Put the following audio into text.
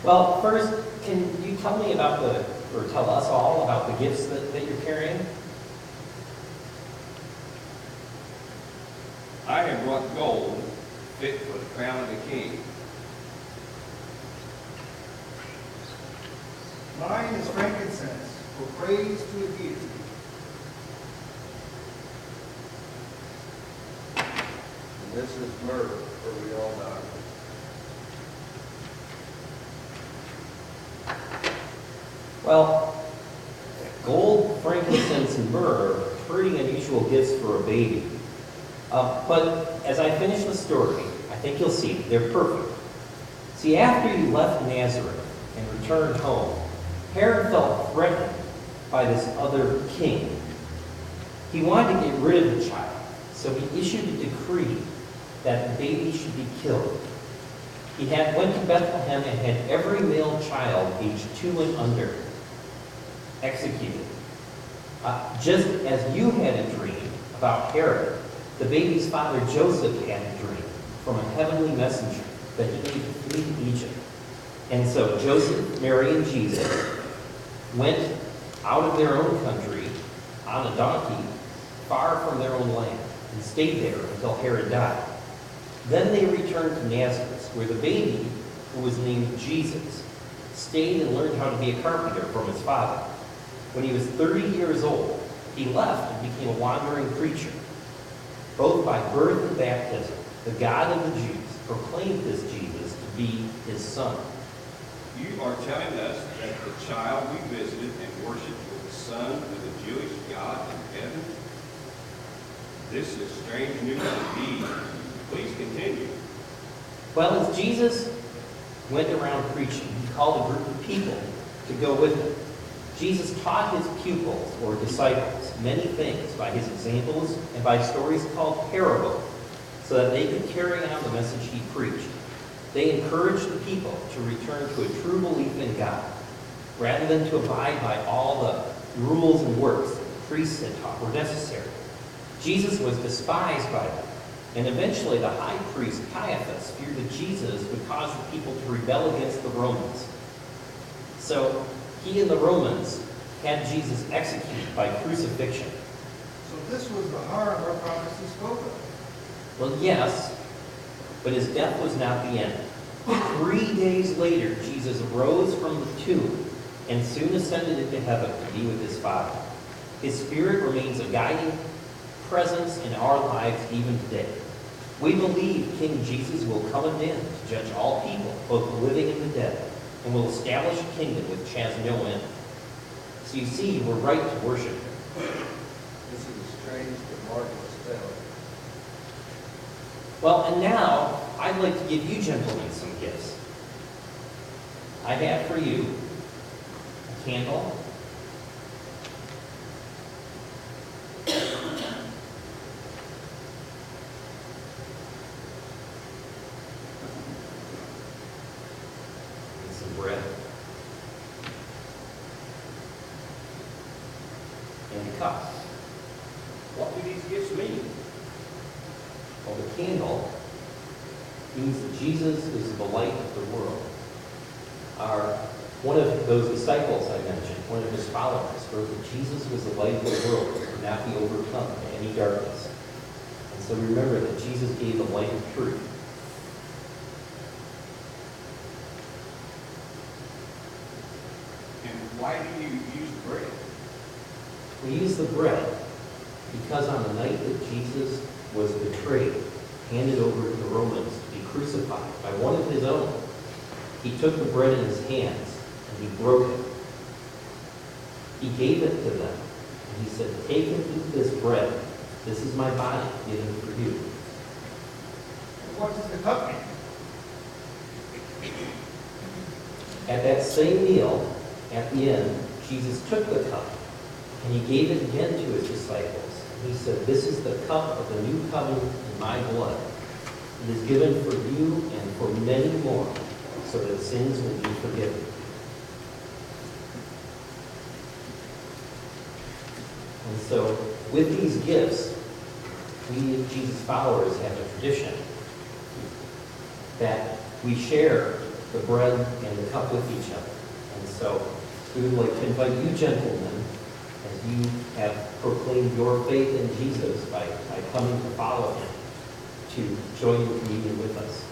Well, first, can you tell me about or tell us all about the gifts that you're carrying? I have brought gold fit for the crown of the king. Mine is frankincense for praise to the deity. And this is myrrh, where we all die. Well, gold, frankincense, and myrrh are pretty unusual gifts for a baby. But as I finish the story, I think you'll see they're perfect. See, after he left Nazareth and returned home, Herod felt threatened by this other king. He wanted to get rid of the child, so he issued a decree that the baby should be killed. He went to Bethlehem and had every male child aged 2 and under executed. Just as you had a dream about Herod, the baby's father Joseph had a dream from a heavenly messenger that he needed to flee to Egypt. And so Joseph, Mary, and Jesus went out of their own country on a donkey far from their own land and stayed there until Herod died. Then they returned to Nazareth, where the baby, who was named Jesus, stayed and learned how to be a carpenter from his father. When he was 30 years old, he left and became a wandering preacher. Both by birth and baptism, the God of the Jews proclaimed this Jesus to be his son. You are telling us that the child we visited and worshipped was the son of the Jewish God in heaven? This is strange news indeed. Please continue. Well, as Jesus went around preaching, he called a group of people to go with him. Jesus taught his pupils, or disciples, many things by his examples and by stories called parables, so that they could carry on the message he preached. They encouraged the people to return to a true belief in God, rather than to abide by all the rules and works that the priests had taught were necessary. Jesus was despised by them, and eventually the high priest Caiaphas feared that Jesus would cause the people to rebel against the Romans. So he and the Romans had Jesus executed by crucifixion. So this was the harm our prophecy spoke of. Well, yes, but his death was not the end. 3 days later, Jesus rose from the tomb and soon ascended into heaven to be with his Father. His Spirit remains a guiding presence in our lives even today. We believe King Jesus will come again to judge all people, both the living and the dead, and will establish a kingdom which has no end. So you see, we're right to worship him. This is a strange but marvelous tale. Well, and now, I'd like to give you gentlemen some gifts. I have for you a candle, and some bread, and a cup. What do these gifts mean? Well, the candle means that Jesus is the light of the world. One of those disciples I mentioned, one of his followers, wrote that Jesus was the light of the world that could not be overcome by any darkness. And so remember that Jesus gave the light of truth. And why do you use bread? We use the bread because on the night that Jesus was betrayed, handed over to the Romans to be crucified by one of his own, he took the bread in his hands and he broke it. He gave it to them and he said, "Take and eat this bread. This is my body given for you." And what does the cup mean? At that same meal, at the end, Jesus took the cup and he gave it again to his disciples. And he said, "This is the cup of the new covenant in my blood. It is given for you and for many more, so that sins will be forgiven." And so, with these gifts, we as Jesus followers have a tradition that we share the bread and the cup with each other. And so we would like to invite you gentlemen, as you have proclaimed your faith in Jesus by coming to follow him, to join in communion with us.